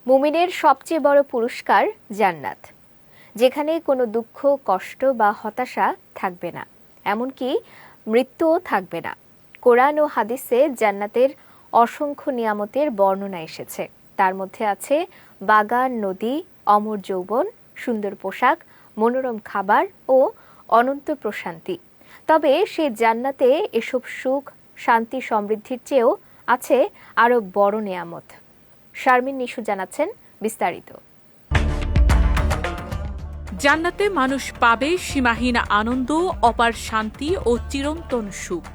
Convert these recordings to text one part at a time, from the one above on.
মুমিনের সবচেয়ে বড় পুরস্কার জান্নাত, যেখানে কোনো দুঃখ, কষ্ট বা হতাশা থাকবে না, এমনকি মৃত্যুও থাকবে না। কোরআন ও হাদিসে জান্নাতের অসংখ্য নিয়ামতের বর্ণনা এসেছে। তার মধ্যে আছে বাগান, নদী, অমর যৌবন, সুন্দর পোশাক, মনোরম খাবার ও অনন্ত প্রশান্তি। তবে সেই জান্নাতে এসব সুখ, শান্তি, সমৃদ্ধির চেয়েও আছে আরো বড় নিয়ামত। শারমিন নিশু জানাচ্ছেন বিস্তারিত। জান্নাতে মানুষ পাবে সীমাহীন আনন্দ, অপার শান্তি ও চিরন্তন সুখ।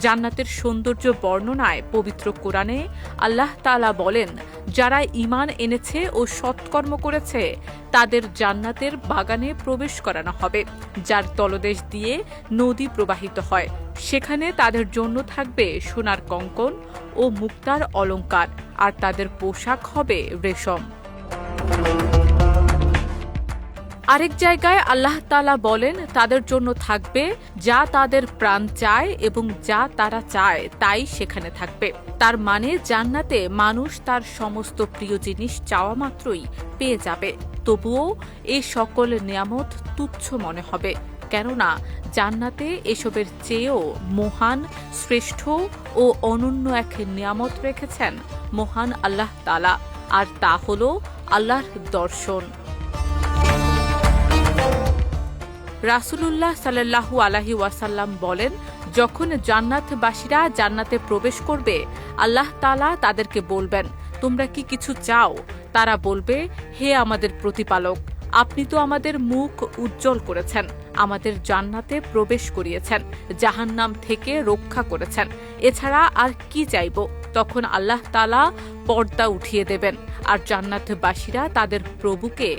জান্নাতের সৌন্দর্য বর্ণনায় পবিত্র কোরআনে আল্লাহ তাআলা বলেন, যারা ঈমান এনেছে ও সৎকর্ম করেছে তাদের জান্নাতের বাগানে প্রবেশ করানো হবে, যার তলদেশ দিয়ে নদী প্রবাহিত হয়। সেখানে তাদের জন্য থাকবে সোনার কঙ্কন ও মুক্তার অলংকার, আর তাদের পোশাক হবে রেশম। আরেক জায়গায় আল্লাহ তাআলা বলেন, তাদের জন্য থাকবে যা তাদের প্রাণ চায় এবং যা তারা চায় তাই সেখানে থাকবে। তার মানে জান্নাতে মানুষ তার সমস্ত প্রিয় জিনিস চাওয়া মাত্রই পেয়ে যাবে। তবুও এই সকল নিয়ামত তুচ্ছ মনে হবে, কেননা জান্নাতে এসবের চেয়েও মহান, শ্রেষ্ঠ ও অনন্য এক নিয়ামত রেখেছেন মহান আল্লাহ তাআলা, আর তা হল আল্লাহর দর্শন। রাসূলুল্লাহ সাল্লাল্লাহু আলাইহি ওয়াসাল্লাম বলেন, যখন জান্নাতবাসীরা জান্নাতে প্রবেশ করবে, আল্লাহ তাআলা তাদেরকে বলবেন, তোমরা কি কিছু চাও? তারা বলবে, হে আমাদের প্রতিপালক, আপনি তো আমাদের মুখ উজ্জ্বল করেছেন, আমাদের জান্নাতে প্রবেশ করিয়েছেন, জাহান্নাম থেকে রক্ষা করেছেন, এছাড়া আর কি চাইব? তখন আল্লাহ তাআলা পর্দা উঠিয়ে দেবেন, আর জান্নাতবাসীরা তাদের প্রভুকে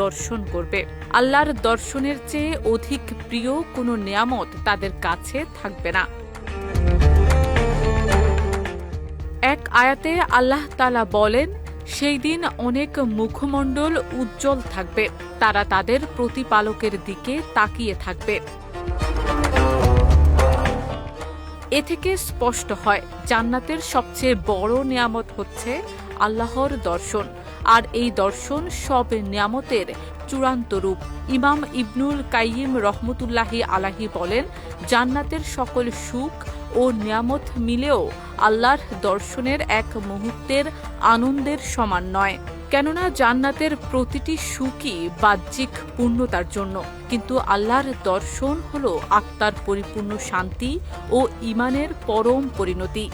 দর্শন করবে। আল্লাহর দর্শনের চেয়ে অধিক প্রিয় কোনো নিয়ামত তাদের কাছে থাকবে না। এক আয়াতে আল্লাহ তাআলা বলেন, সেই দিন অনেক মুখমণ্ডল উজ্জ্বল থাকবে, তারা তাদের প্রতিপালকের দিকে তাকিয়ে থাকবে। এ থেকে স্পষ্ট হয়, জান্নাতের সবচেয়ে বড় নিয়ামত হচ্ছে আল্লাহর দর্শন, আর এই দর্শন সব নিয়ামতের চূড়ান্ত রূপ। ইমাম ইবনুল কাইয়িম রহমতুল্লাহি আলাইহি বলেন, জান্নাতের সকল সুখ ও নিয়ামত মিলেও আল্লাহর দর্শনের এক মুহূর্তের আনন্দের সমান নয়। কেননা জান্নাতের প্রতিটি সুখই বাহ্যিক পূর্ণতার জন্য, কিন্তু আল্লাহর দর্শন হল আত্মার পরিপূর্ণ শান্তি ও ঈমানের পরম পরিণতি।